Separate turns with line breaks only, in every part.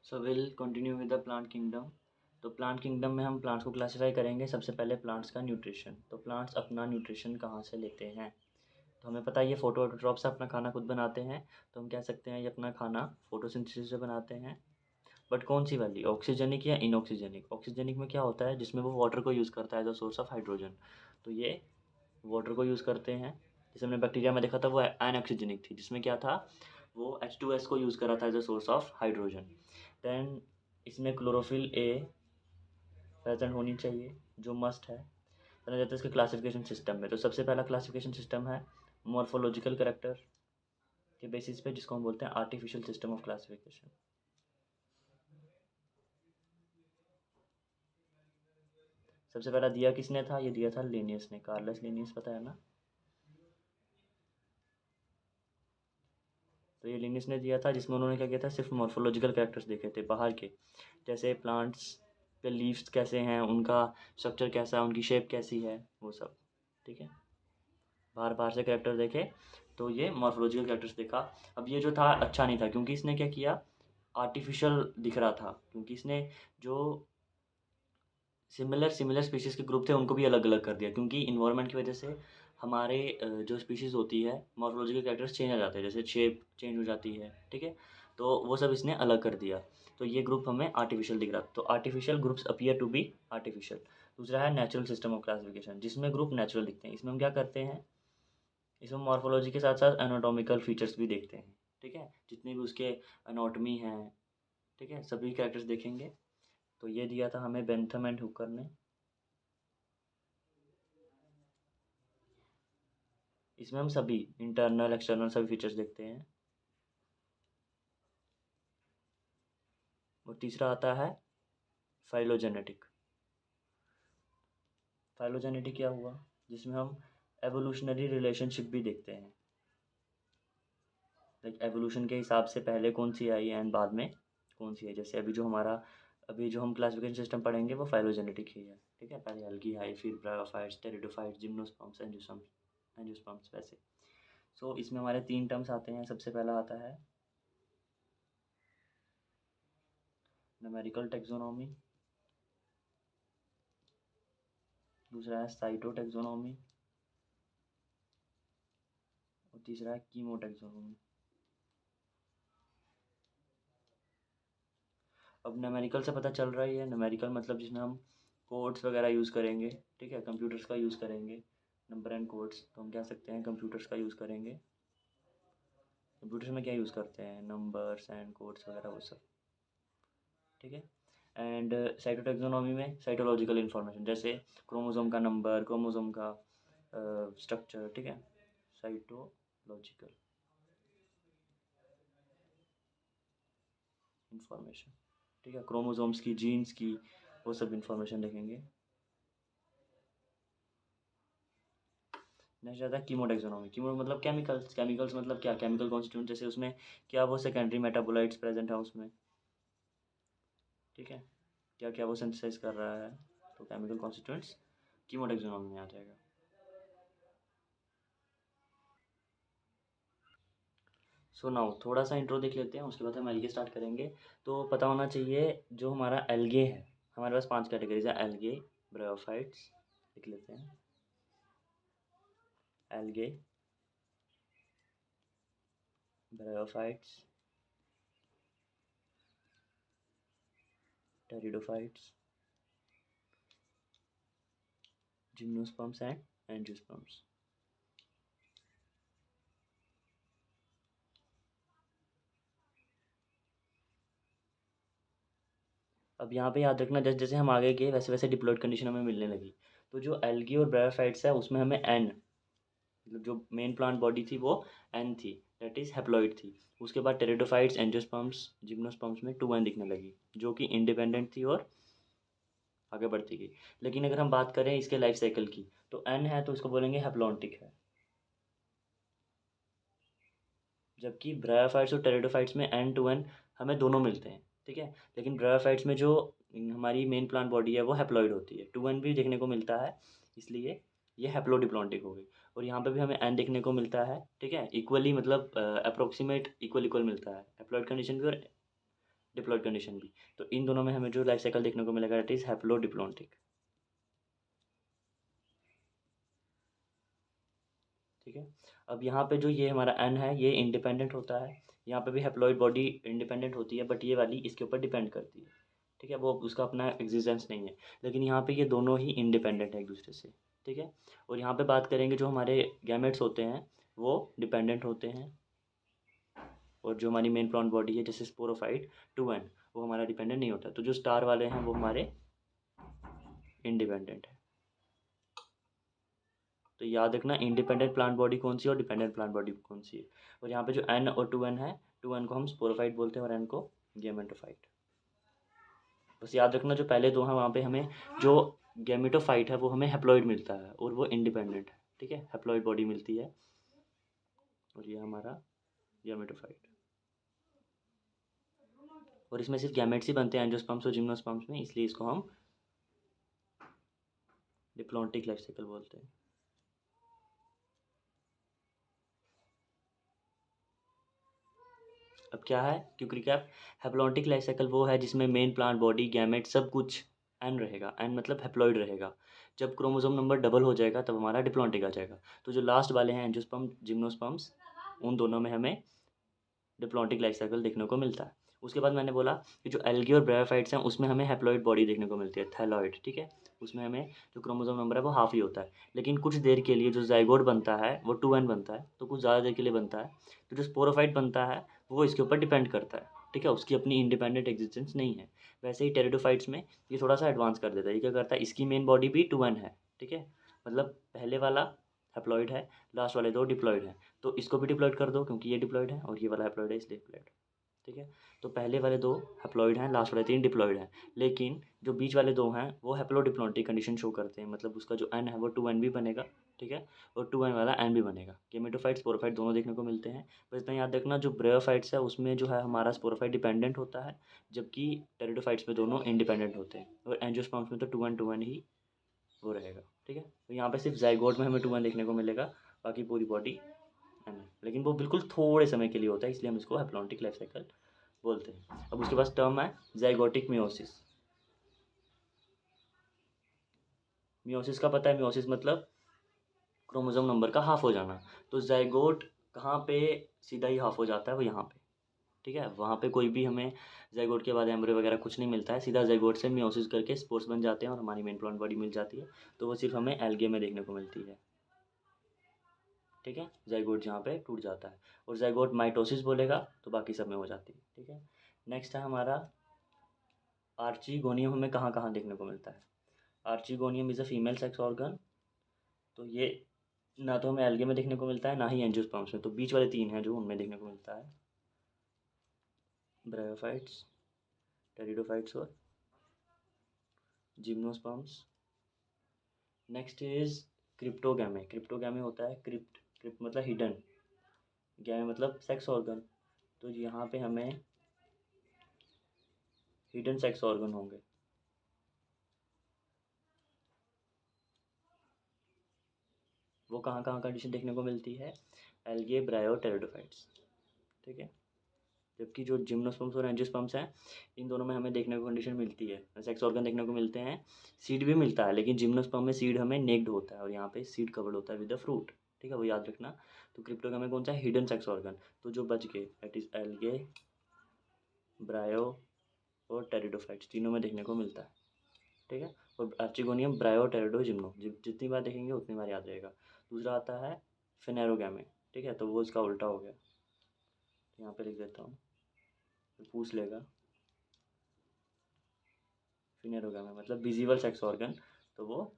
So will continue with the plant kingdom. तो plant kingdom में हम प्लांट्स को क्लासिफाई करेंगे। सबसे पहले प्लांट्स का न्यूट्रिशन। तो प्लांट्स अपना न्यूट्रिशन कहाँ से लेते हैं? तो हमें पता है ये फोटोट्रॉप से अपना खाना खुद बनाते हैं। तो हम कह सकते हैं ये अपना खाना फोटोसिंथेसिस से बनाते हैं। बट कौन सी वाली, ऑक्सीजनिक या इनऑक्सीजनिक? ऑक्सीजनिक में क्या होता है, जिसमें वो वाटर को यूज़ करता है as a source of hydrogen. तो ये वाटर को यूज़ करते हैं। जैसे हमने बैक्टीरिया में देखा था वो अनऑक्सीजनिक थी, जिसमें क्या था, वो H2S को यूज़ करा था as a source of hydrogen. Then इसमें क्लोरोफिल ए प्रेजेंट होनी चाहिए, जो मस्ट है। फिर आ जाता है इसके क्लासिफिकेशन सिस्टम में। तो सबसे पहला क्लासिफिकेशन सिस्टम है मॉर्फोलॉजिकल करेक्टर के बेसिस पे, जिसको हम बोलते हैं आर्टिफिशियल सिस्टम ऑफ क्लासिफिकेशन। सबसे पहला दिया किसने था? ये दिया था लिनियस ने, कार्लस लिनियस, पता है ना। तो ये लिनियस ने दिया था, जिसमें उन्होंने क्या किया था, सिर्फ मॉर्फोलॉजिकल कैरेक्टर्स देखे थे बाहर के, जैसे प्लांट्स के लीव्स कैसे हैं, उनका स्ट्रक्चर कैसा है, उनकी शेप कैसी है, वो सब। ठीक है, बाहर बाहर से कैरेक्टर देखे, तो ये मॉर्फोलॉजिकल कैरेक्टर्स देखा। अब ये जो था अच्छा नहीं था, क्योंकि इसने क्या किया, आर्टिफिशियल दिख रहा था, क्योंकि इसने जो सिमिलर सिमिलर स्पीशीज़ के ग्रुप थे उनको भी अलग अलग कर दिया, क्योंकि इन्वायरमेंट की वजह से हमारे जो स्पीशीज़ होती है मॉर्फोलॉजिकल कैरेक्टर्स चेंज हो जाते हैं, जैसे शेप चेंज हो जाती है। ठीक है, तो वो सब इसने अलग कर दिया। तो ये ग्रुप हमें आर्टिफिशियल दिख रहा, तो artificial groups appear to be artificial. दूसरा है नेचुरल सिस्टम ऑफ क्लासिफिकेशन, जिसमें ग्रुप नेचुरल दिखते हैं। इसमें हम क्या करते हैं, इसमें मॉर्फोलॉजी के साथ साथ एनाटॉमिकल फीचर्स भी देखते हैं। ठीक है, जितने भी उसके एनाटॉमी हैं, ठीक है, सभी कैरेक्टर्स देखेंगे। तो ये दिया था हमें बेंथम एंड हुकर ने। इसमें हम सभी इंटरनल एक्सटर्नल सभी फीचर्स देखते हैं। और तीसरा आता है फाइलोजेनेटिक। फाइलोजेनेटिक क्या हुआ, जिसमें हम एवोल्यूशनरी रिलेशनशिप भी देखते हैं, लाइक एवोल्यूशन के हिसाब से पहले कौन सी आई एंड बाद में कौन सी है। जैसे अभी जो हम क्लासिफिकेशन सिस्टम पढ़ेंगे वो फाइलोजेनेटिक ही है। ठीक है, पहले एल्गी आई, फिर ब्रायोफाइट्स, टेरिडोफाइट्स, जिम्नोस्पर्म्स, एंजियोस्पर्म्स वैसे। सो इसमें हमारे 3 टर्म्स आते हैं। सबसे पहला आता है न्यूमेरिकल टेक्सोनॉमी, दूसरा है साइटोटेक्सोनॉमी, और तीसरा है कीमोटेक्सोनॉमी। अब न्यूमेरिकल से पता चल रहा ही है, न्यूमेरिकल मतलब जिसमें हम कोड्स वगैरह यूज़ करेंगे। ठीक है, कंप्यूटर्स का यूज़ करेंगे, नंबर एंड कोड्स। तो हम कह सकते हैं कंप्यूटर्स का यूज़ करेंगे। कंप्यूटर्स में क्या यूज़ करते हैं, नंबर्स एंड कोड्स वगैरह वो सब। ठीक है, एंड साइटोटेक्सोनॉमी में साइटोलॉजिकल इन्फॉर्मेशन, जैसे क्रोमोसोम का नंबर, क्रोमोसोम का स्ट्रक्चर। ठीक है, साइटोलॉजिकल इन्फॉर्मेशन। ठीक है, क्रोमोसोम्स की, जीन्स की, वो सब इन्फॉर्मेशन लिखेंगे। नेक्स्ट आता है कीमोटेक्सोनॉमी। कीमो मतलब केमिकल्स, केमिकल्स मतलब क्या, केमिकल कॉन्स्टिट्यूंट, जैसे उसमें क्या वो सेकेंडरी मेटाबोलाइट्स प्रेजेंट है उसमें। ठीक है, क्या क्या वो सिंथेसाइज कर रहा है, तो केमिकल कॉन्स्टिट्यूंट्स कीमोटेक्सोनॉमी में आ जाएगा। सो नाउ थोड़ा सा इंट्रो देख लेते हैं, उसके बाद हम एल्गे स्टार्ट करेंगे। तो पता होना चाहिए जो हमारा एल्गे है, हमारे पास 5 कैटेगरीज है। एल्गे, ब्रायोफाइट्स, लिख लेते हैं, algae, bryophytes, pteridophytes, gymnosperms and angiosperms. अब यहाँ पे याद रखना, जैसे जैसे हम आगे गए वैसे वैसे डिप्लॉयड कंडीशन हमें मिलने लगी। तो जो एल्गी और ब्रायोफाइट्स है उसमें हमें एन, मतलब जो मेन प्लांट बॉडी थी वो एन थी, दैट इज़ हैप्लॉइड थी। उसके बाद टेरिडोफाइट्स, एंजियोस्पर्म्स, जिम्नोस्पर्म्स में 2n दिखने लगी, जो कि इंडिपेंडेंट थी और आगे बढ़ती गई। लेकिन अगर हम बात करें इसके लाइफ साइकिल की, तो एन है तो इसको बोलेंगे हैप्लॉन्टिक है, जबकि ब्रायोफाइट्स और टेरिडोफाइट्स में N to N हमें दोनों मिलते हैं। ठीक है, लेकिन ब्रायोफाइट्स में जो हमारी मेन प्लांट बॉडी है वो हैप्लॉइड होती है, 2n भी देखने को मिलता है, इसलिए ये हैप्लोडिप्लॉन्टिक हो गई। और यहाँ पे भी हमें n देखने को मिलता है। ठीक है, इक्वली, मतलब अप्रोक्सीमेट इक्वल इक्वल मिलता है, हैप्लॉइड कंडीशन भी और डिप्लॉयड कंडीशन भी। तो इन दोनों में हमें जो लाइफ साइकिल देखने को मिलेगा दैट इज़ हैप्लोडिप्लॉन्टिक। ठीक है। अब यहाँ पे जो ये हमारा एन है ये इंडिपेंडेंट होता है, यहाँ पे भी हैप्लॉइड बॉडी इंडिपेंडेंट होती है, बट ये वाली इसके ऊपर डिपेंड करती है। ठीक है, वो उसका अपना एग्जिस्टेंस नहीं है, लेकिन यहाँ पे ये दोनों ही इंडिपेंडेंट है एक दूसरे से। ठीक है। और यहाँ पे बात करेंगे जो हमारे गैमेट्स होते हैं वो डिपेंडेंट होते हैं, और जो हमारी मेन प्लांट बॉडी है जैसे स्पोरोफाइट 2n वो हमारा डिपेंडेंट नहीं होता। तो जो स्टार वाले हैं वो हमारे इंडिपेंडेंट है। तो याद रखना इंडिपेंडेंट प्लांट बॉडी कौन सी है और डिपेंडेंट प्लांट बॉडी कौन सी है। और यहाँ पे जो एन और 2n है, 2n को हम स्पोरोफाइट बोलते हैं और एन को गेमेटोफाइट। बस याद रखना जो पहले दो हैं वहाँ पे हमें जो गेमेटोफाइट है वो हमें हैप्लॉइड मिलता है और वो इंडिपेंडेंट है। ठीक है, हैप्लॉइड बॉडी मिलती है, और ये हमारा गेमेटोफाइट। और इसमें सिर्फ गैमेट्स ही बनते हैं एंजियोस्पर्म्स और जिम्नोस्पर्म्स में, इसलिए इसको हम डिप्लॉन्टिक लाइफ साइकिल बोलते हैं। अब क्या है quick recap. Haplontic life cycle वो है जिसमें मेन प्लांट बॉडी गैमेट सब कुछ एन रहेगा, एन मतलब हैप्लॉइड रहेगा। जब क्रोमोसोम नंबर डबल हो जाएगा तब हमारा डिप्लॉन्टिक आ जाएगा। तो जो लास्ट वाले हैं एंजियोस्पर्म जिम्नोस्पर्म्स, उन दोनों में हमें डिप्लॉन्टिक लाइफ साइकिल देखने को मिलता है। उसके बाद मैंने बोला कि जो एल्गी और ब्रायोफाइट्स हैं उसमें हमें हैप्लॉइड बॉडी देखने को मिलती है, थैलॉइड। ठीक है, उसमें हमें जो क्रोमोसोम नंबर है वो हाफ ही होता है, लेकिन कुछ देर के लिए जो जाइगोट बनता है वो 2n बनता है, तो कुछ ज़्यादा देर के लिए बनता है। तो जो स्पोरोफाइट बनता है वो इसके ऊपर डिपेंड करता है। ठीक है, उसकी अपनी इंडिपेंडेंट एग्जिस्टेंस नहीं है। वैसे ही टेरिडोफाइट्स में ये थोड़ा सा एडवांस कर देता है। ये क्या करता है, इसकी मेन बॉडी भी 2n है। ठीक है, मतलब पहले वाला हैप्लॉइड है, लास्ट वाले दो डिप्लॉइड हैं, तो इसको भी डिप्लॉइड कर दो क्योंकि ये डिप्लॉइड है और ये वाला हैप्लॉइड है इसलिए डिप्लॉइड। ठीक है, तो पहले वाले दो हैप्लॉइड हैं, लास्ट वाले तीन डिप्लॉइड हैं, लेकिन जो बीच वाले दो हैं वो हैप्लोडिप्लॉन्टिक कंडीशन शो करते हैं, मतलब उसका जो एन है वो 2n भी बनेगा। ठीक है, और 2n वाला एन भी बनेगा। गेमेटोफाइट स्पोरोफाइट दोनों देखने को मिलते हैं। बस इतना याद रखना जो ब्रायोफाइट्स है उसमें जो है हमारा स्पोरोफाइट डिपेंडेंट होता है, जबकि टेरिडोफाइट्स में दोनों इंडिपेंडेंट होते हैं, और एंजियोस्पर्म्स में तो 2n ही वो रहेगा। ठीक है, तो यहाँ पे सिर्फ जाइगोट में हमें 2n देखने को मिलेगा, बाकी पूरी बॉडी एन है, लेकिन वो बिल्कुल थोड़े समय के लिए होता है, इसलिए हम इसको हैप्लॉन्टिक लाइफ साइकिल बोलते हैं। अब उसके पास टर्म है ज़ाइगोटिक मियोसिस। मियोसिस का पता है, मियोसिस मतलब क्रोमोसोम नंबर का हाफ हो जाना। तो ज़ाइगोट कहाँ पे सीधा ही हाफ हो जाता है, वो यहाँ पे। ठीक है, वहाँ पे कोई भी हमें ज़ाइगोट के बाद एम्ब्रियो वगैरह कुछ नहीं मिलता है, सीधा ज़ाइगोट से मियोसिस करके स्पोर्स बन जाते हैं और हमारी मेन प्लांट बॉडी मिल जाती है। तो वो सिर्फ हमें एल्गे में देखने को मिलती है। ठीक है, ज़ाइगोट जहाँ पे टूट जाता है, और ज़ाइगोट माइटोसिस बोलेगा तो बाकी सब में हो जाती है। ठीक है, नेक्स्ट है हमारा आर्चीगोनियम। हमें कहाँ कहाँ देखने को मिलता है। Archegonium is a female sex organ. तो ये ना तो हमें एल्गे में देखने को मिलता है ना ही एंजियोस्पर्म्स में, तो बीच वाले तीन हैं जो उनमें देखने को मिलता है, ब्रायोफाइट्स, टेरिडोफाइट्स और gymnosperms. Next is cryptogamae. Cryptogamae होता है क्रिप्ट, क्रिप्ट मतलब हिडन, गैमे मतलब सेक्स ऑर्गन। तो यहाँ पे हमें हिडन सेक्स ऑर्गन होंगे। वो कहाँ कहाँ कंडीशन देखने को मिलती है, एल्गे, ब्रायो, टेरिडोफाइट्स। ठीक है, जबकि जो जिम्नोस्पर्म्स और एंजियोस्पर्म्स हैं इन दोनों में हमें देखने को कंडीशन मिलती है, सेक्स ऑर्गन देखने को मिलते हैं, सीड भी मिलता है, लेकिन जिम्नोस्पर्म में सीड हमें नेक्ड होता है और यहाँ पे सीड कवर्ड होता है विद द फ्रूट। ठीक है, वो याद रखना। तो क्रिप्टोगैम में कौन सा है, हिडन सेक्स ऑर्गन। तो जो बच गए दैट इज एल्गे, ब्रायो और टेरिडोफाइट्स, तीनों में देखने को मिलता है। ठीक है, और आर्चिगोनियम, ब्रायो, टेरिडो, जिम्नो जितनी बार देखेंगे उतनी बार याद रहेगा। दूसरा आता है फिनेरोगैमे। ठीक है, तो वो इसका उल्टा हो गया, तो यहाँ पे लिख देता हूँ, पूछ लेगा। फिनेरोगैमे मतलब विजिबल सेक्स ऑर्गन, तो वो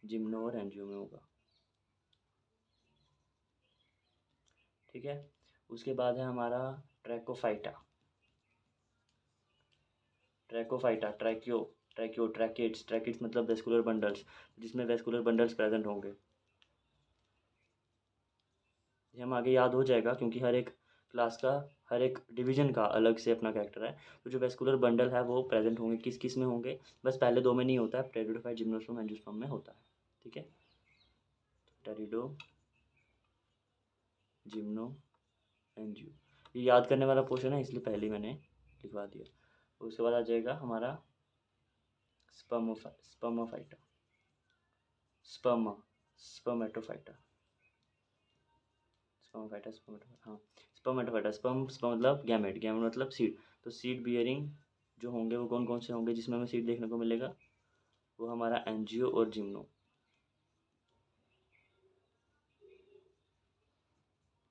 जिम्नो और एंजियो में होगा। ठीक है, उसके बाद है हमारा ट्रैकोफाइटा। ट्रैकोफाइटा, ट्रैकियो, ट्रैकियो, ट्रैकेट्स, ट्रैकेट्स मतलब वेस्कुलर बंडल्स, जिसमें वेस्कुलर बंडल्स प्रेजेंट होंगे। ये हम आगे याद हो जाएगा क्योंकि हर एक क्लास का, हर एक डिवीजन का अलग से अपना कैरेक्टर है। तो जो वेस्कुलर बंडल है वो प्रेजेंट होंगे, किस किस में होंगे, बस पहले दो में नहीं होता है, टेरिडोफाइट, जिम्नोस्पर्म, एंजियोस्पर्म में होता है। ठीक है, टेरिडो, जिम्नो, एंजियो, ये याद करने वाला पोर्शन है इसलिए पहले ही मैंने लिखवा दिया। उसके बाद आ जाएगा हमारा स्पर्मोफाइटा, स्पर्मेटोफाइटा, स्पर्मोफाइटा, हाँ स्पर्मेटोफाइटा। स्पर्म मतलब गैमेट, गैमेट मतलब सीड। तो सीड बियरिंग जो होंगे वो कौन कौन से होंगे जिसमें हमें सीड देखने को मिलेगा, वो हमारा एंजियो और जिम्नो।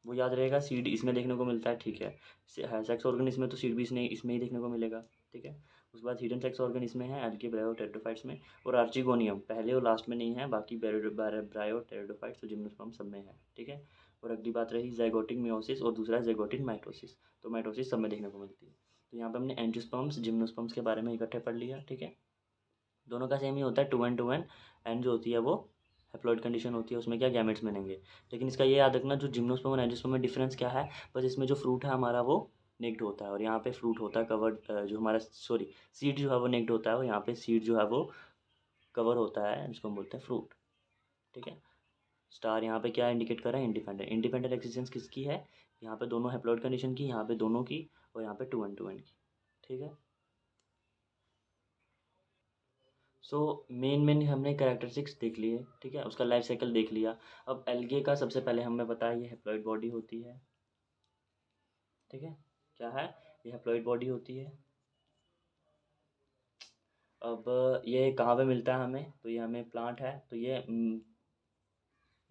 वो याद रहेगा, सीड इसमें देखने को मिलता है, ठीक है। सेक्स ऑर्गन इसमें, तो सीड भी इसमें ही देखने को मिलेगा, ठीक है। उसके बाद हिडन सेक्स ऑर्गन इसमें है, एल्गी ब्रायोटेरिडोफाइट्स में, और आर्चिगोनियम पहले और लास्ट में नहीं है, बाकी ब्रायोटेरिडोफाइट्स और जिम्नोस्पर्म सब में है, ठीक है। और अगली बात रही ज़ाइगोटिक मियोसिस और दूसरा है ज़ाइगोटिक माइटोसिस। तो माइटोसिस सब में देखने को मिलती है। तो यहाँ पे हमने एंजियोस्पर्म्स जिम्नोस्पर्म्स के बारे में इकट्ठे पढ़ लिया, ठीक है। दोनों का सेम ही होता है, 2 and 2 एंड जो होती है वो हैप्लॉइड कंडीशन होती है, उसमें क्या गैमेट्स बनेंगे। लेकिन इसका ये याद रखना, जो जिम्नोस्पर्म और एंजियोस्पर्म में डिफरेंस क्या है, बस इसमें जो फ्रूट है हमारा वो नेक्ड होता है, और यहाँ पे फ्रूट होता है कवर्ड, जो हमारा सॉरी सीड जो है वो नेक्ड होता है, और यहाँ पे सीड जो है वो कवर होता है, जिसको हम बोलते हैं फ्रूट, ठीक है। स्टार यहाँ पे क्या इंडिकेट कर रहा है, इंडिपेंडेंट। इंडिपेंडेंट एक्सिस्टेंस किसकी है, यहाँ पे दोनों हैप्लॉइड कंडीशन की, यहाँ पे दोनों की, और यहाँ पे 2 and 2 की, ठीक है। सो मेन हमने कैरेक्टरिस्टिक्स देख लिए, ठीक है, उसका लाइफ साइकिल देख लिया। अब एल्गे का सबसे पहले हमें पता है ये हैप्लॉइड बॉडी होती है, ठीक है। क्या है, ये हैप्लॉइड बॉडी होती है। अब ये कहाँ पे मिलता है हमें, तो ये हमें प्लांट है, तो ये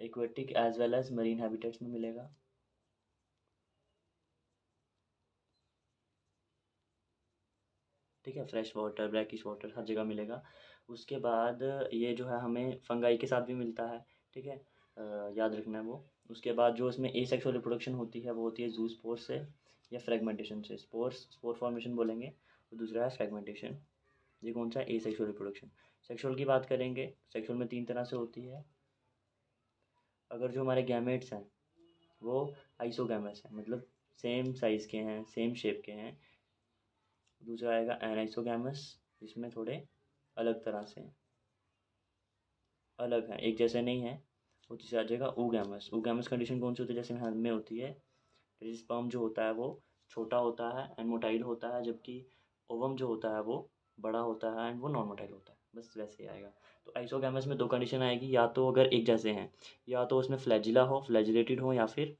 aquatic as well as marine habitats में मिलेगा, ठीक है। फ्रेश वाटर, ब्रैकिश वाटर, हर जगह मिलेगा। उसके बाद ये जो है हमें फंगाई के साथ भी मिलता है, ठीक है। याद रखना है वो। उसके बाद जो इसमें एसेक्सुअल रिप्रोडक्शन होती है वो होती है जूस्पोर से या फ्रेगमेंटेशन से। स्पोर फॉर्मेशन बोलेंगे, और दूसरा है फ्रेगमेंटेशन। ये कौन सा है, एसेक्सुअल रिप्रोडक्शन। सेक्सुअल की बात करेंगे, सेक्सुअल में 3 तरह से होती है। अगर जो हमारे गैमेट्स हैं वो आइसोगैमस हैं, मतलब सेम साइज़ के हैं, सेम शेप के हैं। दूसरा आएगा एनाइसोगैमस, जिसमें थोड़े अलग तरह से हैं, अलग हैं, एक जैसे नहीं हैं। वो तीसरा आ जाएगा oogamous। oogamous कंडीशन कौन सी होती है, जैसे हल में होती है, स्पर्म जो होता है वो छोटा होता है एंड मोटाइल होता है, जबकि ओवम जो होता है वो बड़ा होता है एंड वो नॉन मोटाइल होता है, बस वैसे ही आएगा। तो आइसोगैमस में 2 कंडीशन आएगी, या तो अगर एक जैसे हैं, या तो उसमें फ्लैजिला हो, फ्लैजिलेटेड हो, या फिर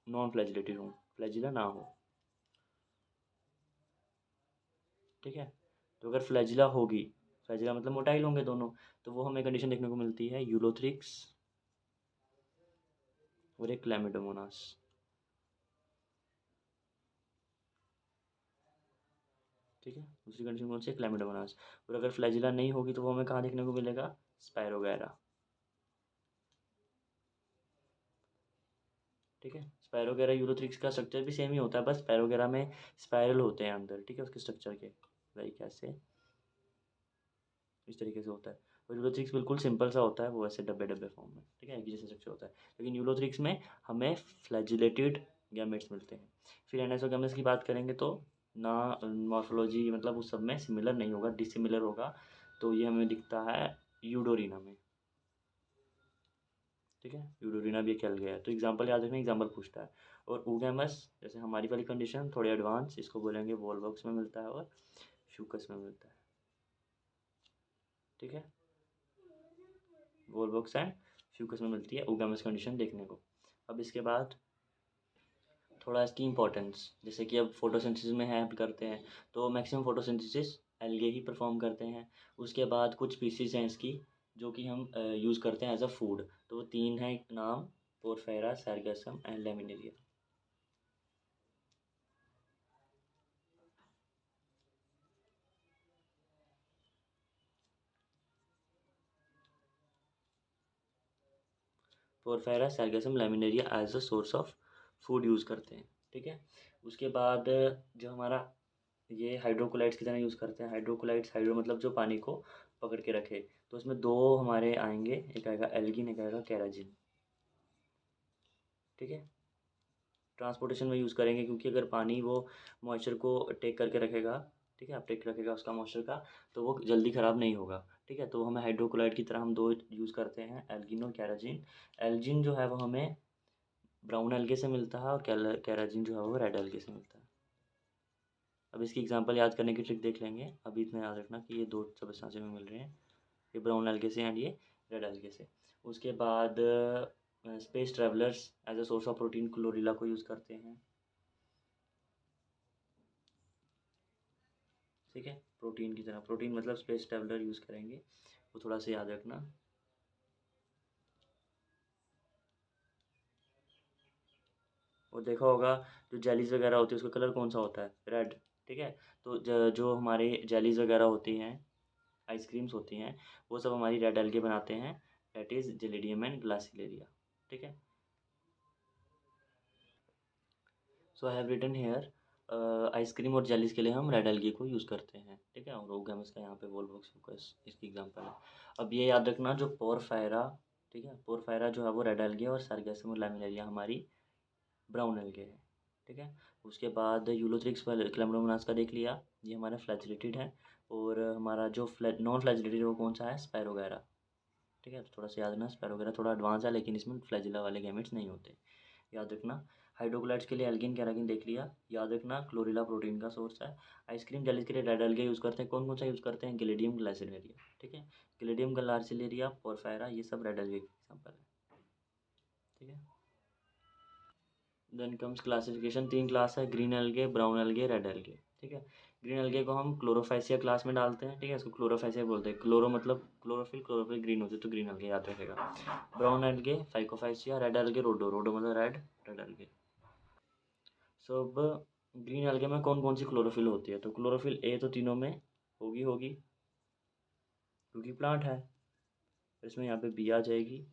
नॉन फ्लैजिलेटेड हो, फ्लैजिला ना हो, ठीक है। तो अगर फ्लैजिला होगी, फ्लैजिला मतलब मोटाइल होंगे दोनों, तो वो हमें कंडीशन देखने को मिलती है यूलोथ्रिक्स और एक क्लैमिडोमोनास, ठीक है। दूसरी कंडीशन कौन सी है, क्लैमिडोमोनास। और अगर फ्लैजिला नहीं होगी तो वो हमें कहाँ देखने को मिलेगा, स्पायरोगैरा, ठीक है। स्पायरोगैरा यूलोथ्रिक्स का स्ट्रक्चर भी सेम ही होता है, बस स्पायरोगैरा में स्पायरल होते हैं अंदर, ठीक है, उसके स्ट्रक्चर के, लाइक ऐसे, इस तरीके से होता है। और यूलोथ्रिक्स बिल्कुल सिंपल सा होता है, वो ऐसे डब्बे डब्बे फॉर्म में, ठीक है, एक ही जैसे स्ट्रक्चर होता है। लेकिन यूलोथ्रिक्स में हमें फ्लैजिलेटेड गैमेट्स मिलते हैं। फिर एनासोगैमेट्स की बात करेंगे तो ना मॉर्फोलॉजी मतलब उस सब में सिमिलर नहीं होगा, डिसिमिलर होगा। तो ये हमें दिखता है यूडोरिना में, ठीक है। यूडोरिना भी एक अलग है, तो एग्जांपल याद रखना, एग्जांपल पूछता है। और oogamous जैसे हमारी वाली कंडीशन थोड़ी एडवांस, इसको बोलेंगे वॉलवॉक्स में मिलता है और फ्यूकस में मिलता है, ठीक है। वॉलवॉक्स एंड फ्यूकस में मिलती है oogamous कंडीशन देखने को। अब इसके बाद थोड़ा इसकी इंपॉर्टेंस, जैसे कि अब फोटोसिंथेसिस में हेल्प करते हैं, तो मैक्सिमम फोटोसिंथेसिस एल्गे ही परफॉर्म करते हैं। उसके बाद कुछ स्पीसीज हैं इसकी जो कि हम यूज़ करते हैं एज अ फूड, तो वो 3 हैं नाम, porphyra, sargassum and laminaria. Porphyra, sargassum, laminaria as a source of food use करते हैं, ठीक है। उसके बाद जो हमारा ये हाइड्रोकोलाइट्स की तरह यूज़ करते हैं। हाइड्रोकोलाइट्स, हाइड्रो मतलब जो पानी को पकड़ के रखे, तो उसमें 2 हमारे आएंगे, एक आएगा एल्गिन, एक आएगा केराजिन, ठीक है। ट्रांसपोर्टेशन में यूज़ करेंगे, क्योंकि अगर पानी वो मॉइस्चर को टेक करके रखेगा, ठीक है, अपटेक रखेगा उसका मॉइस्चर का, तो वो जल्दी ख़राब नहीं होगा, ठीक है। तो हमें हाइड्रोकोलाइट की तरह हम 2 यूज़ करते हैं, एल्गिन और केराजिन। एल्जिन जो है वो हमें ब्राउन एल्गे से मिलता है, और केराजिन जो है वो रेड एल्गे से मिलता है। अब इसकी एग्जांपल याद करने की ट्रिक देख लेंगे। अभी इतना याद रखना कि ये दो सब्सटेंस में मिल रहे हैं, ये ब्राउन एल्गे से एंड ये रेड एल्गे से। उसके बाद space travellers as a source of protein chlorella को यूज़ करते हैं। ठीक है, प्रोटीन की तरह, प्रोटीन मतलब स्पेस ट्रैवलर यूज़ करेंगे, वो थोड़ा सा याद रखना। और देखा होगा जो जेलीज वगैरह होती है उसका कलर कौन सा होता है, रेड। ठीक है, तो जो हमारे जेलीज वगैरह होती हैं, आइसक्रीम्स होती हैं, वो सब हमारी रेड एल्गे बनाते हैं, that is gelidium and gracilaria. ठीक है, so I have written here ice cream और जेलीज के लिए हम रेड एल्गी को यूज़ करते हैं। ठीक है, और ओगेमस का यहाँ पे वोल्वोक्स इसकी एग्जांपल है। अब ये याद रखना जो पोरफायरा, ठीक है, पोरफायरा जो है वो रेड एल्गी और सरगेसम और लैमिनेरिया हमारी ब्राउन एल्गे है। ठीक है, उसके बाद यूलोथ्रिक्स क्लैम्ब्रोमोनास का देख लिया, ये हमारा फ्लैजिलेटेड है। और हमारा जो नॉन फ्लैजिलेटेड वो कौन सा है, स्पैरोगैरा। ठीक है, तो थोड़ा सा याद रखना, स्पैरोगैरा थोड़ा एडवांस है लेकिन इसमें फ्लैजिला वाले गैमेट्स नहीं होते, याद रखना। हाइड्रोक्लाइड्स के लिए एल्गिन कैराकिन देख लिया, याद रखना क्लोरेला प्रोटीन का सोर्स है। आइसक्रीम जेलीज के लिए रेड एल्गे यूज़ करते हैं, कौन कौन सा यूज़ करते हैं, गिलेडियम ग्लाइसिलेरिया। ठीक है, गिलेडियम ग्लाइसिलेरिया, पोरफायरा, ये सब रेड एल्गे के एग्जाम्पल है। ठीक है, देन कम्स क्लासिफिकेशन, 3 क्लास है, green algae, brown algae, red algae. ठीक है, ग्रीन एल्गे को हम क्लोरोफाइसिया क्लास में डालते हैं। ठीक है, इसको क्लोरोफाइसिया बोलते हैं, क्लोरो मतलब क्लोरोफिल, क्लोरोफिल ग्रीन होती है तो ग्रीन एल्गे याद रखेगा। ब्राउन एल्गे फाइकोफाइसिया, रेड एल्गे रोडो, रोडो मतलब रेड, रेड एल्गे। सो अब ग्रीन एल्गे में कौन कौन सी क्लोरोफिल होती है, तो क्लोरोफिल ए तो तीनों में होगी होगी क्योंकि प्लांट है। इसमें यहाँ पे बी आ जाएगी,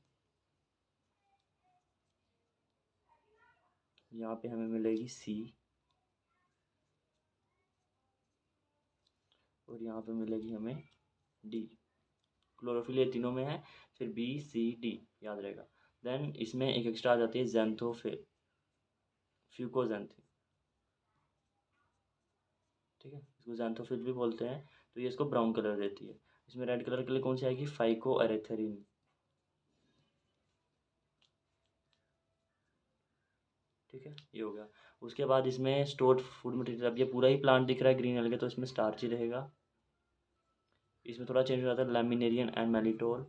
यहाँ पे हमें मिलेगी सी, और यहाँ पे मिलेगी हमें डी। क्लोरोफिल ये तीनों में है, फिर बी सी डी याद रहेगा। देन इसमें एक एक्स्ट्रा आ जाती है ज़ैंथोफिल, फ्यूकोजेंथिन। ठीक है, इसको ज़ैंथोफिल भी बोलते हैं, तो ये इसको ब्राउन कलर देती है। इसमें रेड कलर के लिए कौन सी आएगी, फाइको एरेथेरिन। ठीक है, ये हो गया। उसके बाद इसमें स्टोर्ड फूड मटेरियल, अब ये पूरा ही प्लांट दिख रहा है ग्रीन एल्गे तो इसमें स्टार्च ही रहेगा। इसमें थोड़ा चेंज हो जाता है, लैमिनेरियन एंड मैलिटोल।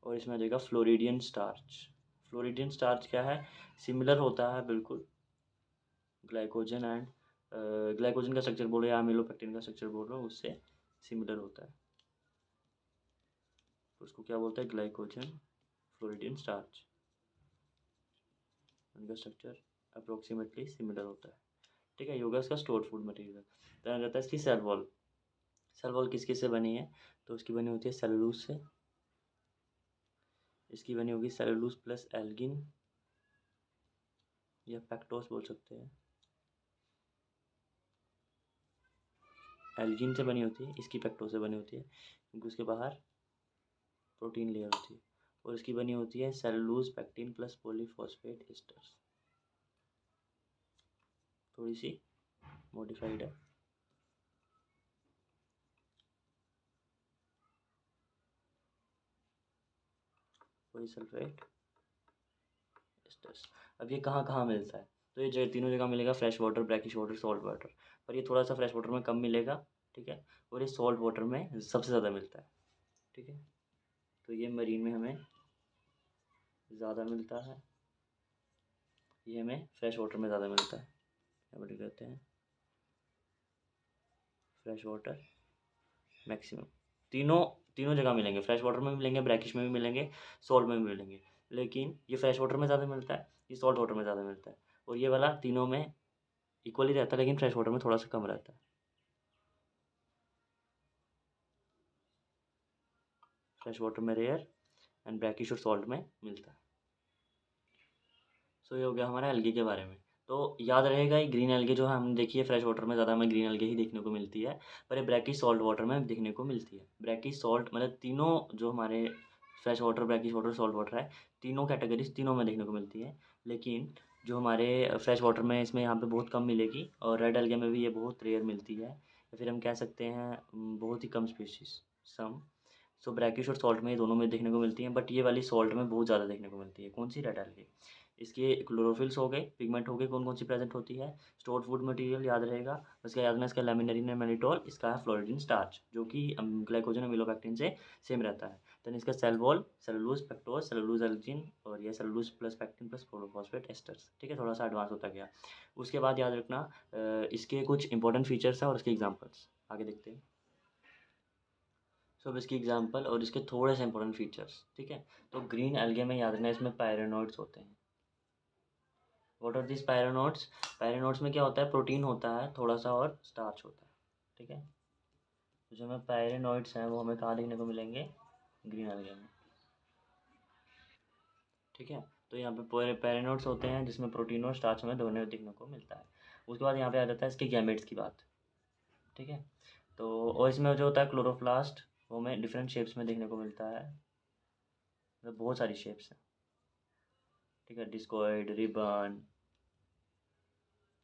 और इसमें आ जाएगा फ्लोरिडियन स्टार्च। फ्लोरिडियन स्टार्च क्या है, सिमिलर होता है बिल्कुल ग्लाइकोजन एंड ग्लाइकोजन का स्ट्रक्चर बोलो या अमीलोपेक्टिन का स्ट्रक्चर बोलो, उससे सिमिलर होता है, तो उसको क्या बोलते हैं, ग्लाइकोजन फ्लोरिडियन स्टार्च। उनका स्ट्रक्चर अप्रोक्सीमेटली सिमिलर होता है। ठीक है, योगा इसका स्टोर्ड फूड मटेरियल। देन रहता है इसकी सेल वॉल। सेल वॉल किस किस से बनी है, तो इसकी बनी होती है सेलुलोज से, इसकी बनी होगी सेलुलोज प्लस एल्गिन या पैक्टोस बोल सकते हैं। एल्गिन से बनी होती है, इसकी पैक्टोस से बनी होती है क्योंकि उसके बाहर प्रोटीन लेयर होती है। और इसकी बनी होती है cellulose pectin plus polyphosphate asters, थोड़ी सी मॉडिफाइड है। Polysulphate asters. अब ये कहाँ कहाँ मिलता है, तो ये जो तीनों जगह मिलेगा, fresh water, brackish water, salt water. पर ये थोड़ा सा फ्रेश वाटर में कम मिलेगा। ठीक है, और ये सॉल्ट वाटर में सबसे ज़्यादा मिलता है। ठीक है, तो ये मरीन में हमें ज़्यादा मिलता है, ये हमें फ्रेश वाटर में ज़्यादा मिलता है। क्या लिख देते हैं, फ्रेश वाटर मैक्सिमम। तीनों तीनों जगह मिलेंगे, फ्रेश वाटर में भी मिलेंगे, ब्रैकिश में भी मिलेंगे, सॉल्ट में भी मिलेंगे। लेकिन ये फ्रेश वाटर में ज़्यादा मिलता है, ये सॉल्ट वाटर में ज़्यादा मिलता है। और ये वाला तीनों में इक्वली रहता है लेकिन फ्रेश वाटर में थोड़ा सा कम रहता है। फ्रेश वाटर में रेयर एंड ब्रैकिश और सॉल्ट में मिलता है। सो ये हो गया हमारा एल्गे के बारे में। तो याद रहेगा ये ग्रीन एल्गे जो है हमने देखी है फ्रेश वाटर में ज़्यादा हमें ग्रीन एल्गे ही देखने को मिलती है, पर ये ब्रैकिश सॉल्ट वाटर में देखने को मिलती है। ब्रैकिश सॉल्ट मतलब तीनों जो हमारे fresh water, brackish water, salt water है, तीनों कैटेगरीज तीनों में देखने को मिलती है। लेकिन जो हमारे फ्रेश वाटर में इसमें यहाँ पे बहुत कम मिलेगी, और रेड एल्गे में भी ये बहुत रेयर मिलती है, या फिर हम कह सकते हैं बहुत ही कम स्पीशीज, सम। सो ब्रैकिश और सॉल्ट में, ये दोनों में देखने को मिलती हैं, बट ये वाली सॉल्ट में बहुत ज़्यादा देखने को मिलती है। कौन सी? Red algae. इसके क्लोरोफिल्स हो गए, पिगमेंट हो गए, कौन कौन सी प्रेजेंट होती है? स्टोर्ड फूड मटेरियल याद रहेगा, उसका याद रखना, इसका लैमिनरीन एंड मैनिटोल, इसका है फ्लोरिडीन स्टार्च जो कि ग्लाइकोजन अमीलोपेक्टिन से सेम रहता है। देन इसका cell wall, cellulose, pectose, cellulose algin और ये cellulose plus pectin plus protophosphate esters. ठीक है, थोड़ा सा एडवांस होता गया। उसके बाद याद रखना इसके कुछ इंपॉर्टेंट फीचर्स हैं और उसके एग्जाम्पल्स आगे देखते हैं। सो अब इसकी एग्जाम्पल और इसके थोड़े से इंपॉर्टेंट फीचर्स। ठीक है, तो ग्रीन एल्गे में याद रखना, इसमें पायरेनोइड्स होते हैं। What are this pyrenoids? Pyrenoids में क्या होता है? प्रोटीन होता है थोड़ा सा और स्टार्च होता है। ठीक है, तो जो हमें पायरेनोइड्स हैं वो हमें कहाँ देखने को मिलेंगे? ग्रीन एल्गे में। ठीक है, तो यहाँ पे पूरे पैरेनोइड्स होते हैं जिसमें प्रोटीन और स्टार्च हमें दोनों देखने को मिलता है। उसके बाद यहाँ पे आ जाता है इसके गैमेट्स की बात। ठीक है, तो और इसमें जो होता है क्लोरोप्लास्ट, वो हमें डिफरेंट शेप्स में देखने को मिलता है, मतलब बहुत सारी शेप्स हैं। ठीक है, डिस्कॉइड, रिबन,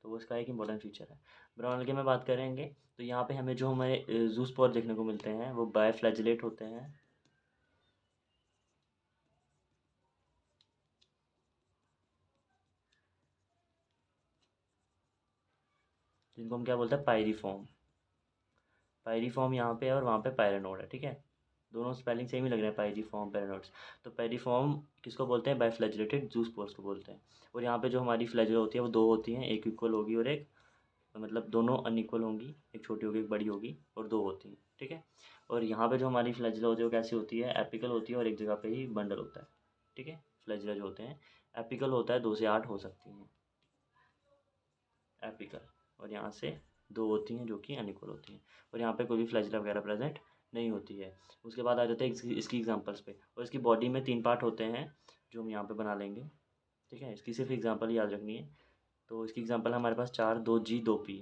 तो वो इसका एक इंपॉर्टेंट फीचर है। ब्राउन एल्गे में बात करेंगे तो यहाँ पे हमें जो हमारे जूस्पोर देखने को मिलते हैं वो बायफ्लैजिलेट होते हैं, जिनको हम क्या बोलते हैं? पायरीफॉर्म। पायरीफॉर्म यहाँ पे है और वहाँ पे पायरेनोड है। ठीक है, दोनों स्पेलिंग सेम ही लग रहे हैं, पायरीफॉर्म, पैरानोड्स। तो पायरीफॉर्म किसको बोलते हैं? बायफ्लैजिलेटेड जूस्पोर्स को बोलते हैं। और यहाँ पे जो हमारी फ्लैजिला होती है वो दो होती हैं, एक इक्वल होगी और एक, मतलब दोनों अनइक्वल होंगी, एक छोटी होगी एक बड़ी होगी, और दो होती हैं। ठीक है, और यहाँ पे जो हमारी फ्लैजिला होती है वो कैसी होती है? एपिकल होती है और एक जगह पे ही बंडल होता है। ठीक है, फ्लैजिला जो होते हैं एपिकल होता है, 2 से 8 हो सकती हैं एपिकल, और यहाँ से 2 होती हैं जो कि अनइक्वल होती हैं, और यहाँ पे कोई भी फ्लैजिला वगैरह प्रेजेंट नहीं होती है। उसके बाद आ जाते हैं इसकी एग्जांपल्स पे, और इसकी बॉडी में 3 पार्ट होते हैं जो हम यहाँ पे बना लेंगे। ठीक है, इसकी सिर्फ एग्जांपल याद रखनी है। तो इसकी एग्जांपल हमारे पास 4, 2G 2P,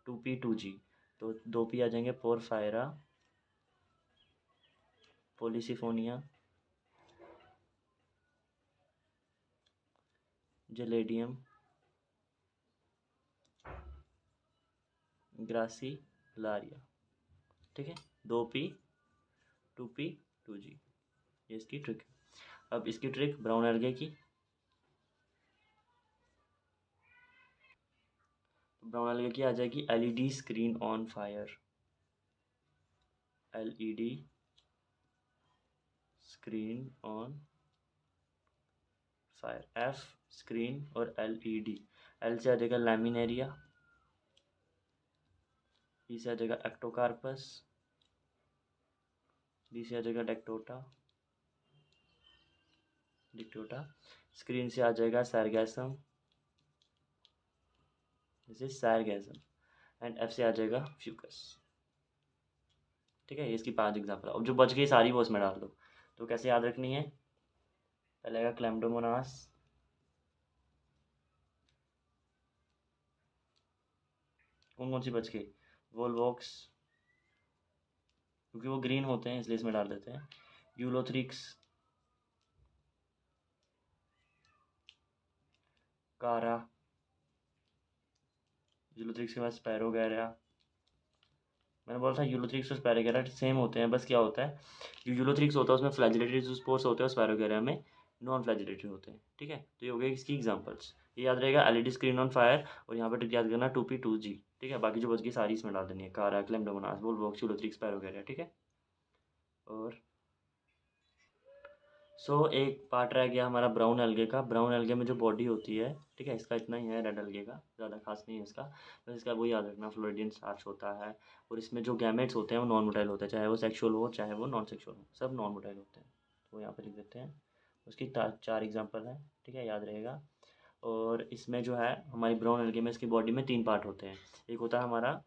2P 2G। तो 2P आ जाएंगे पोरफायरा, पोलिसिफोनिया, जेलेडियम, ग्रासिलारिया। ठीक है, 2P 2P 2G, ये इसकी ट्रिक है। अब इसकी ट्रिक ब्राउन एल्गे की। तो ब्राउन एल्गे की आ जाएगी LED screen on fire, LED screen on fire, F screen और एलईडी। एल से आ जाएगा लैमिनेरिया, ई से आ जाएगा एक्टोकार्पस, डी से आ जाएगा डेक्टोटा, डिक्टोटा। स्क्रीन से आ जाएगा सैरगैसम, दिस इज सैरगैसम, एंड एफ से आ जाएगा फ्यूकस। ठीक है, ये इसकी 5 एग्जाम्पल। अब जो बच गई सारी वो उसमें डाल दो। तो कैसे याद रखनी है? पहले आएगा क्लेम्डोमोनास, कौन कौन सी बच गई? वोलवॉक्स, क्योंकि वो ग्रीन होते हैं इसलिए इसमें डाल देते हैं। यूलोथ्रिक्स, कारा, यूलोथ्रिक्स के बाद स्पैरोगैरा। मैंने बोला था यूलोथ्रिक्स और स्पैरोगैरा सेम होते हैं, बस क्या होता है, जो यूलोथ्रिक्स होता है उसमें फ्लैजिलेटेड स्पोर्स होते हैं और स्पैरोगैरा में नॉन फ्लैजिलेटेड होते हैं। ठीक है, तो ये हो गया इसकी एग्जांपल्स। ये याद रहेगा, एलईडी स्क्रीन ऑन फायर, और यहाँ पे ट्रिक याद करना 2P 2G। ठीक है, बाकी जो बच गई सारी इसमें डाल देनी है, कारा, क्लेम्डोमोनास, वोलवॉक्स, यूलोथ्रिक्स, स्पैरोगैरा। ठीक है, और एक पार्ट रह गया हमारा ब्राउन एल्गे का। ब्राउन एल्गे में जो बॉडी होती है, ठीक है, इसका इतना ही है, रेड एल्गे का ज़्यादा खास नहीं है इसका, बस इसका वो याद रखना, फ्लोरिडीन स्टार्च होता है, और इसमें जो गैमेट्स होते हैं वो नॉन मोटाइल होते हैं, चाहे वो सेक्सुअल हो चाहे वो नॉन सेक्सुअल हो, सब नॉन मोटाइल होते हैं। तो यहाँ पे लिख देते हैं, उसकी 4 एग्जाम्पल हैं। ठीक है, याद रहेगा। और इसमें जो है हमारी ब्राउन एल्गे में इसकी बॉडी में 3 पार्ट होते हैं, एक होता है हमारा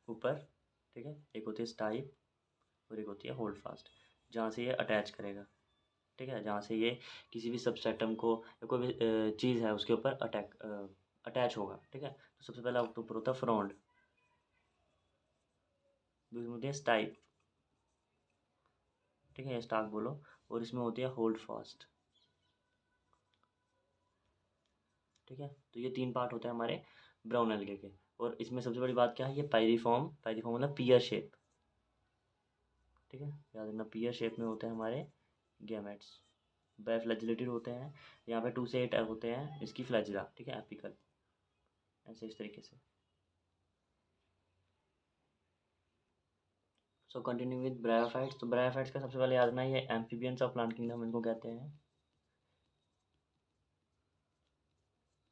ऊपर, ठीक है, एक होती है स्टाइप, और एक होती है होल्ड फास्ट, जहाँ से ये अटैच करेगा। ठीक है, जहाँ से ये किसी भी सबस्ट्रेटम को या कोई भी चीज़ है उसके ऊपर अटैच होगा। ठीक है, तो सबसे पहला ऊपर होता है फ्रॉन्ड, दूसरी होती है स्टाइप, ठीक है, ये स्टाक बोलो, और इसमें होती है होल्ड फास्ट। ठीक है, तो ये 3 पार्ट होते हैं हमारे ब्राउन एल्गे के। और इसमें सबसे बड़ी बात क्या है? ये पायरीफॉर्म, पायरीफॉर्म मतलब पियर शेप, ठीक है, याद रखना पीयर शेप में होते हैं हमारे गैमेट्स, बाइफ्लैजिलेटेड होते हैं। यहाँ पे 2 से 8 होते हैं इसकी फ्लैजिला, ठीक है, एपिकल, ऐसे इस तरीके से। So continue with bryophytes. तो ब्रायोफाइट्स का सबसे पहले याद रखना, ये एम्फीबियंस ऑफ प्लांट किंगडम इनको कहते हैं,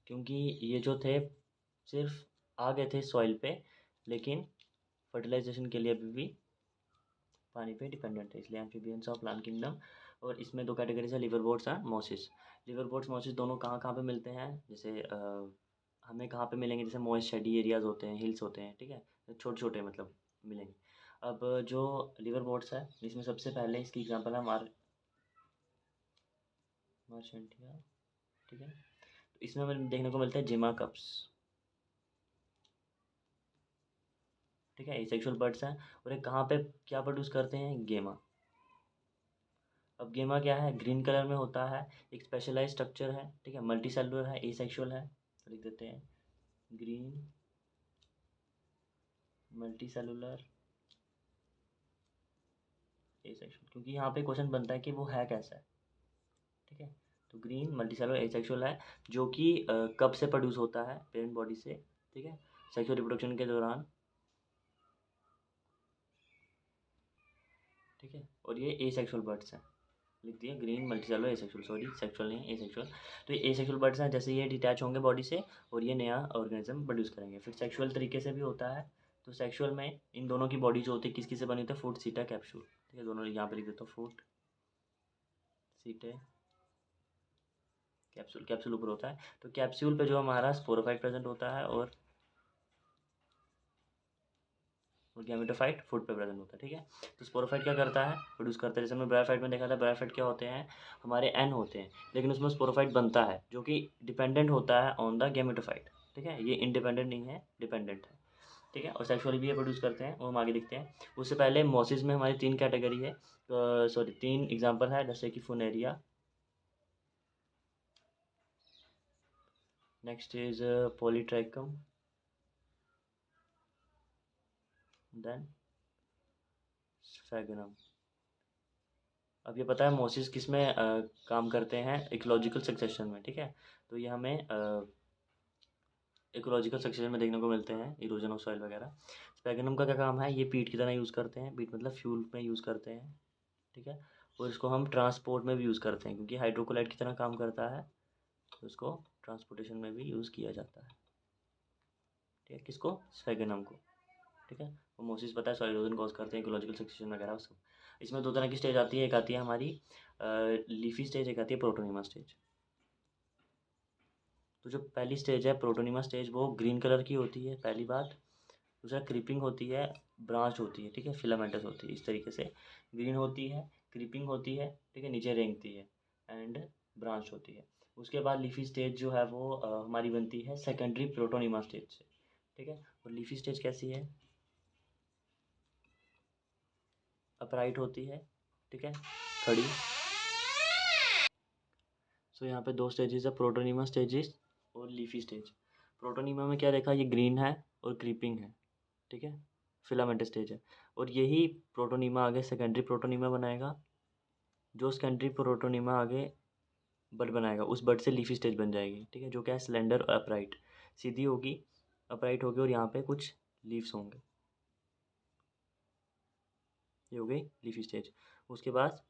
क्योंकि ये जो थे सिर्फ आ गए थे सॉइल पे, लेकिन फर्टिलाइजेशन के लिए अभी भी पानी पे डिपेंडेंट है, इसलिए एम्फीबियंस ऑफ प्लांट किंगडम। और इसमें 2 कैटेगरीज है, liverworts and mosses. Liverworts mosses दोनों कहाँ कहाँ पे मिलते हैं, जैसे हमें कहाँ पे मिलेंगे, जैसे मॉइस्ट शेडी एरियाज होते हैं, हिल्स होते हैं, ठीक है, छोटे छोटे मतलब मिलेंगे। अब जो लिवर बोट्स है, इसमें सबसे पहले इसकी एग्जांपल है मार्शेंटिया, ठीक है। तो इसमें हमें देखने को मिलता है जिमा कप्स, ठीक है, ये सेक्सुअल बर्ड्स हैं। और ये कहाँ पे क्या प्रोड्यूस करते हैं, गेमा। अब गेमा क्या है, ग्रीन कलर में होता है, एक स्पेशलाइज स्ट्रक्चर है, ठीक है, मल्टी सेलुलर है, एसेक्सुअल है, तो लिख देते हैं ग्रीन मल्टी सेलुलर एसेक्सुअल, क्योंकि यहाँ पे क्वेश्चन बनता है कि वो है कैसा है, ठीक है। तो ग्रीन मल्टी सेलुलर एसेक्सुअल है, जो कि कब से प्रोड्यूस होता है, पेरेंट बॉडी से, ठीक है, सेक्सुअल रिप्रोडक्शन के दौरान, ठीक है। और ये एसेक्सुअल बर्ड्स हैं, लिख दिया green multicellular asexual, sorry sexual नहीं एसेक्सुअल। तो ये एसेक्सुअल बर्ड्स हैं, जैसे ये डिटैच होंगे बॉडी से और ये नया ऑर्गेनिज्म प्रोड्यूस करेंगे। फिर सेक्सुअल तरीके से भी होता है, तो सेक्सुअल में इन दोनों की बॉडी जो होती है किस किस से बनी होती है, फूट सीटा कैप्सूल, ठीक है, दोनों यहाँ पे लिख देता हूँ, फूट सीटे कैप्सूल, कैप्सूल ऊपर होता है। तो कैप्सूल पे जो हमारा स्पोरोफाइट प्रेजेंट होता है और गैमेटोफाइट फूड पे प्रेजेंट होता है, ठीक है। तो स्पोरोफाइट क्या करता है, प्रोड्यूस करता है, जैसे हमने ब्रायोफाइट में देखा था, ब्रायोफाइट क्या होते हैं, हमारे एन होते हैं, लेकिन उसमें स्पोरोफाइट बनता है जो कि डिपेंडेंट होता है ऑन द गैमेटोफाइट, ठीक है, ये इंडिपेंडेंट नहीं है, डिपेंडेंट है, ठीक है। और सेक्सुअली भी ये प्रोड्यूस करते हैं, वो हम आगे देखते हैं। उससे पहले मोसिस में हमारी 3 कैटेगरी है, सॉरी 3 एग्जाम्पल है, जैसे कि फुनेरिया, next is Polytrichum, then sphagnum. अब ये पता है मोसिस किस में काम करते हैं, इकोलॉजिकल सक्सेशन में, ठीक है। तो ये हमें इकोलॉजिकल सक्सेशन में देखने को मिलते हैं, इरोजन ऑफ सॉइल वगैरह। स्पैगनम का क्या काम है, ये पीट की तरह यूज़ करते हैं, पीट मतलब फ्यूल में यूज़ करते हैं, ठीक है। और इसको हम ट्रांसपोर्ट में भी यूज़ करते हैं, क्योंकि हाइड्रोकोलाइट की तरह काम करता है, तो इसको ट्रांसपोर्टेशन में भी यूज़ किया जाता है, ठीक है, किसको, स्पैगनम को, ठीक है। वो मोसिस पता है सॉइल इरोजन कॉज करते हैं, इकोलॉजिकल सक्सेशन वगैरह सब। इसमें 2 तरह की स्टेज आती है, एक आती है हमारी लीफी स्टेज, एक आती है प्रोटोनिमा स्टेज। तो जो पहली स्टेज है प्रोटोनिमा स्टेज, वो ग्रीन कलर की होती है, पहली बात। दूसरा क्रीपिंग होती है, ब्रांच होती है, ठीक है, फिलामेंटस होती है, इस तरीके से ग्रीन होती है, क्रीपिंग होती है, ठीक है, नीचे रेंगती है, एंड ब्रांच होती है। उसके बाद लीफी स्टेज जो है वो हमारी बनती है सेकेंडरी प्रोटोनिमा स्टेज से, ठीक है। और लीफी स्टेज कैसी है, अपराइट होती है, ठीक है, खड़ी। सो यहाँ पे 2 स्टेजेस है, प्रोटोनिमा स्टेजेस और लीफी स्टेज। प्रोटोनिमा में क्या देखा, ये ग्रीन है और क्रीपिंग है, ठीक है, फिलामेंट स्टेज है। और यही प्रोटोनिमा आगे सेकेंडरी प्रोटोनिमा बनाएगा, जो सेकेंडरी प्रोटोनिमा आगे बड बनाएगा, उस बड से लीफी स्टेज बन जाएगी, ठीक है, जो क्या है स्लेंडर और अपराइट, सीधी होगी, अपराइट होगी, और यहाँ पे कुछ लीव्स होंगे, ये हो गई लीफी स्टेज। उसके बाद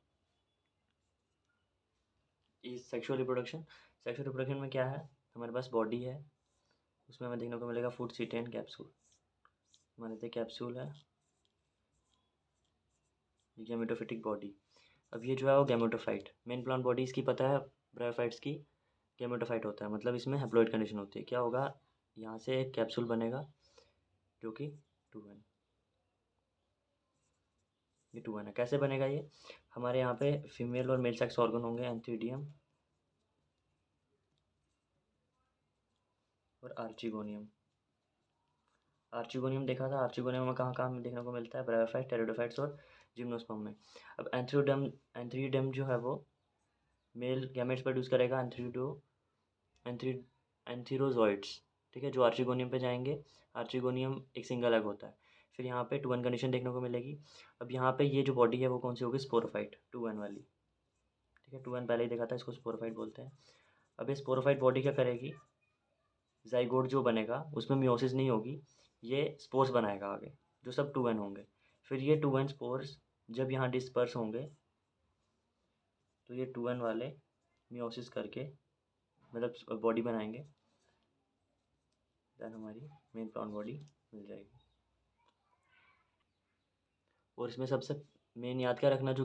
इस सेक्सुअल रिप्रोडक्शन, सेक्सुअल रिप्रोडक्शन में क्या है, हमारे पास बॉडी है, उसमें हमें देखने को मिलेगा फूड सीट एंड कैप्सूल, मान लेते कैप्सूल है, गैमेटोफिटिक बॉडी। अब ये जो है वो गैमेटोफाइट, मेन प्लांट बॉडी इसकी पता है, ब्रायोफाइट्स की गैमेटोफाइट होता है, मतलब इसमें हैप्लॉइड कंडीशन होती है, क्या होगा, यहाँ से एक कैप्सूल बनेगा जो कि 2N, ये 2N है। कैसे बनेगा ये, हमारे यहाँ पे फीमेल और मेल सेक्स ऑर्गन होंगे, एंथीडियम और आर्चिगोनियम। आर्चिगोनियम देखा था, आर्चिगोनियम में कहाँ कहाँ देखने को मिलता है, ब्रायोफाइट, टेरिडोफाइट्स और जिम्नोस्पर्म में। अब एंथ्रीडम जो है वो मेल गैमेट्स प्रोड्यूस करेगा, एंथ्री एंथीरोजॉइड्स, ठीक है, जो आर्चिगोनियम पे जाएंगे। आर्चिगोनियम एक सिंगल एग होता है। फिर यहाँ पे 2N कंडीशन देखने को मिलेगी। अब यहाँ पे ये जो बॉडी है वो कौन सी होगी, स्पोरोफाइट 2N वाली, ठीक है। 2N पहले ही देखा था, इसको स्पोरोफाइट बोलते हैं। अब ये स्पोरोफाइट बॉडी क्या करेगी, जाइगोट जो बनेगा उसमें मियोसिस नहीं होगी, ये स्पोर्स बनाएगा आगे, जो सब 2N होंगे। फिर ये 2N स्पोर्स जब यहाँ डिस्पर्स होंगे तो ये 2N वाले मियोसिस करके मतलब बॉडी बनाएंगे, देन हमारी मेन प्लांट बॉडी मिल जाएगी। और इसमें सबसे मेन याद क्या रखना, जो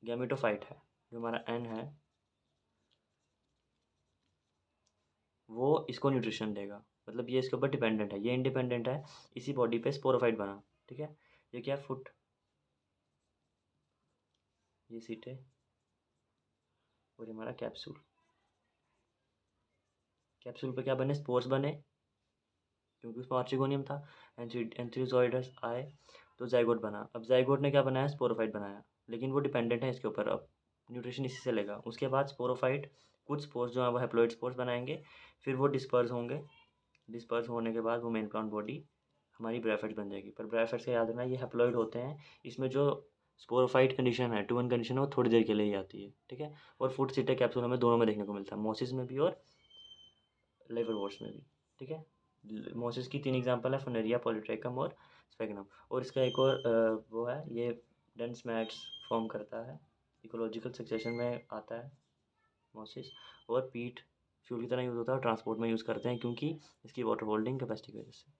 गैमेटोफाइट है, जो हमारा एन है, वो इसको न्यूट्रिशन देगा, मतलब ये इसके ऊपर डिपेंडेंट है, ये इंडिपेंडेंट है इसी बॉडी पे स्पोरोफाइट बना, ठीक है। ये क्या है, फुट, ये सीट है, और ये हमारा कैप्सूल। कैप्सूल पे क्या बने, स्पोर्स बने, क्योंकि उसमें आर्चिगोनियम था। एंथ्रियोजॉइडस आए तो जाइगोट बना। अब जाइगोट ने क्या बनाया, स्पोरोफाइट बनाया, लेकिन वो डिपेंडेंट है इसके ऊपर, अब न्यूट्रिशन इसी से लेगा। उसके बाद स्पोरोफाइट कुछ स्पोर्स जो है वो हैप्लॉइड स्पोर्स बनाएंगे, फिर वो डिस्पर्स होंगे, डिस्पर्स होने के बाद वो मेन प्लांट बॉडी हमारी ब्रायोफाइट्स बन जाएगी। पर ब्रायोफाइट्स का याद रखना, ये हैप्लॉइड होते हैं, इसमें जो स्पोरोफाइट कंडीशन है, 2N कंडीशन है, वो थोड़ी देर के लिए ही आती है, ठीक है। और फुट सीटे कैप्सूल हमें दोनों में देखने को मिलता है, मोसिस में भी और लिवरवॉर्ट्स में भी, ठीक है। मोसिस की 3 एग्जांपल है, फुनेरिया, पॉलीट्राइकम और स्फेगनम। और इसका एक और वो है, ये डेंस मैट्स फॉर्म करता है, इकोलॉजिकल सक्सेशन में आता है मोसिस। और पीट फ्यूल की तरह यूज़ होता है और ट्रांसपोर्ट में यूज़ करते हैं, क्योंकि इसकी वाटर होल्डिंग कैपेसिटी की वजह से।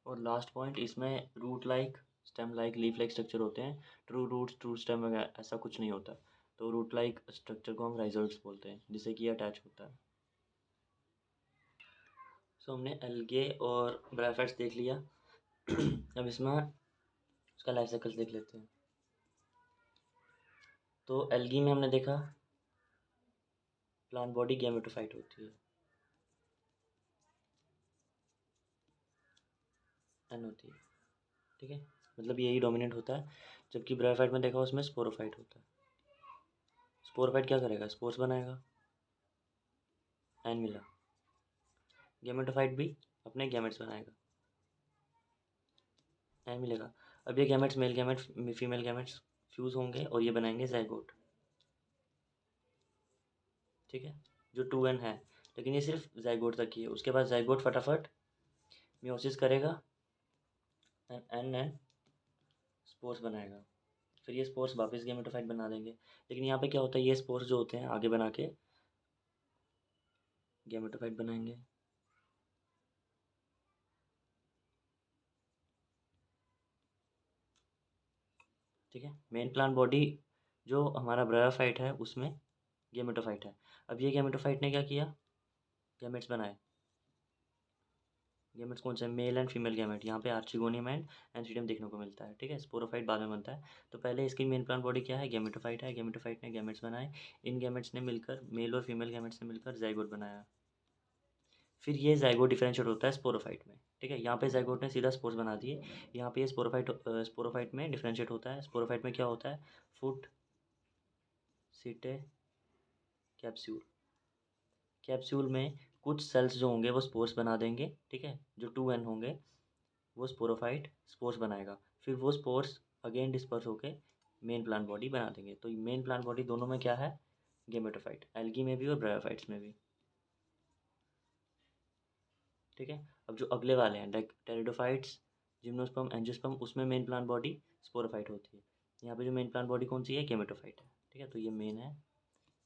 और लास्ट पॉइंट, इसमें root like, stem like, leaf like structure होते हैं। ट्रू रूट्स, ट्रू स्टेम वगैरह ऐसा कुछ नहीं होता। तो रूट लाइक स्ट्रक्चर को हम राइजोइड्स बोलते हैं, जिससे कि अटैच होता है। सो हमने एल्गे और ब्रायोफाइट्स देख लिया। अब इसमें उसका लाइफ साइकिल देख लेते हैं। तो एल्गी में हमने देखा प्लांट बॉडी गैमेटोफाइट होती है, एन होती है, ठीक है, मतलब यही डोमिनेंट होता है। जबकि ब्रायोफाइट में देखा उसमें स्पोरोफाइट होता है। स्पोरोफाइट क्या करेगा, स्पोर्स बनाएगा, एन मिला। गैमेटोफाइट भी अपने गैमेट्स बनाएगा, एन मिलेगा। अब ये gametes, male gametes female gametes fuse होंगे और ये बनाएंगे जाइगोट, ठीक है, जो 2N है। लेकिन ये सिर्फ जाइगोट तक ही है, उसके बाद जाइगोट फटाफट मियोसिस करेगा, एन स्पोर्स बनाएगा, फिर ये स्पोर्स वापस गैमेटोफाइट बना देंगे। लेकिन यहाँ पे क्या होता है, ये स्पोर्स जो होते हैं आगे बना के गैमेटोफाइट बनाएंगे, ठीक है। मेन प्लांट बॉडी जो हमारा ब्रायोफाइट है उसमें गैमेटोफाइट है। अब ये गैमेटोफाइट ने क्या किया, गैमेट्स बनाए। गैमेट्स कौन से, मेल एंड फीमेल गैमेट, यहाँ पे आर्चिगोनियम एंड एंथ्रीडियम देखने को मिलता है, ठीक है। स्पोरोफाइट बाद में बनता है। तो पहले इसकी मेन प्लांट बॉडी क्या है, गैमेटोफाइट है। गैमेटोफाइट ने गैमेट्स बनाए, इन गैमेट्स ने मिलकर, मेल और फीमेल गैमेट्स ने मिलकर जाइगोट बनाया। फिर ये जाइगोट डिफरेंशिएट होता है स्पोरोफाइट में, ठीक है। यहाँ पे जाइगोट ने सीधा स्पोर्स बना दिए, यहाँ पे ये स्पोरोफाइट में डिफरेंशिएट होता है। स्पोरोफाइट में क्या होता है, फुट सीटे कैप्सूल। कैप्सूल में कुछ सेल्स जो होंगे वो स्पोर्स बना देंगे, ठीक है, जो 2N होंगे, वो स्पोरोफाइट स्पोर्स बनाएगा। फिर वो स्पोर्स अगेन डिस्पर्स होके मेन प्लांट बॉडी बना देंगे। तो मेन प्लांट बॉडी दोनों में क्या है, गेमेटोफाइट, एल्गी में भी और ब्रायोफाइट्स में भी, ठीक है। अब जो अगले वाले हैं टेरिडोफाइट्स, जिम्नोस्पर्म, एंजियोस्पर्म, उसमें मेन प्लांट बॉडी स्पोरोफाइट होती है। यहाँ पे जो मेन प्लांट बॉडी कौन सी है, गेमेटोफाइट है, ठीक है। तो ये मेन है,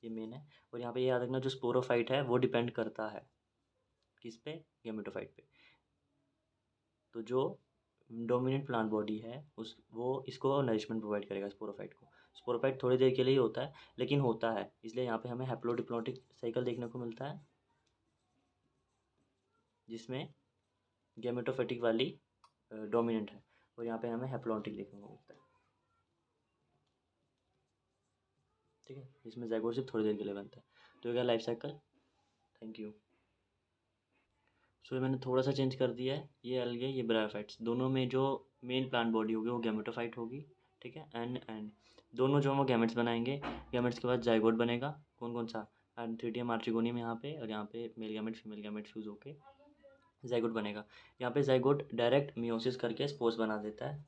ये मेन है। और यहाँ पे ये याद रखना, जो स्पोरोफाइट है वो डिपेंड करता है किस पे, गेमेटोफाइट पे। तो जो डोमिनेंट प्लांट बॉडी है उस वो इसको नरिशमेंट प्रोवाइड करेगा स्पोरोफाइट को। स्पोरोफाइट थोड़ी देर के लिए ही होता है, लेकिन होता है, इसलिए यहाँ पे हमें हैप्लोडिप्लॉन्टिक साइकिल देखने को मिलता है, जिसमें गैमेटोफाइटिक वाली डोमिनेंट है, और यहाँ पे हमें हैप्लॉन्टिक देखने को मिलता है, ठीक है। इसमें ज़ाइगोट सिर्फ थोड़ी देर के लिए बनता है। तो ये क्या life cycle. Thank you. So ये मैंने थोड़ा सा चेंज कर दिया है, ये अलग है, ये ब्रायोफाइट्स, दोनों में जो मेन प्लांट बॉडी होगी वो गैमेटोफाइट होगी, ठीक है। एंड दोनों जो हम वो गैमेट्स बनाएंगे, गैमेट्स के बाद जाइगोट बनेगा, कौन कौन सा, एंथ्रीडियम, आर्चिगोनियम यहाँ पे, और यहाँ पे male gamete female gamete fuse होके ज़ाइगोट बनेगा। यहाँ पे ज़ाइगोट डायरेक्ट मियोसिस करके स्पोर्स बना देता है,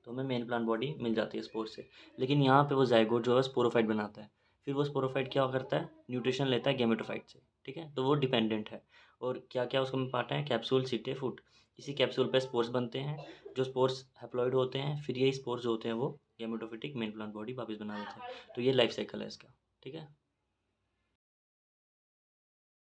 तो हमें मेन प्लांट बॉडी मिल जाती है स्पोर से। लेकिन यहाँ पे वो ज़ाइगोट जो है स्पोरोफाइट बनाता है। फिर वो स्पोरोफाइट क्या करता है, न्यूट्रिशन लेता है गैमेटोफाइट से, ठीक है। तो वो डिपेंडेंट है। और क्या क्या उसको में पार्ट है, कैप्सूल, सीटे, फूट। इसी कैप्सूल पे स्पोर्स बनते हैं, जो स्पोर्स हैप्लॉइड होते हैं, फिर यही स्पोर्स जो होते हैं वो गैमेटोफिटिक मेन प्लांट बॉडी वापस बना देते हैं। तो ये लाइफ साइकिल है इसका, ठीक है।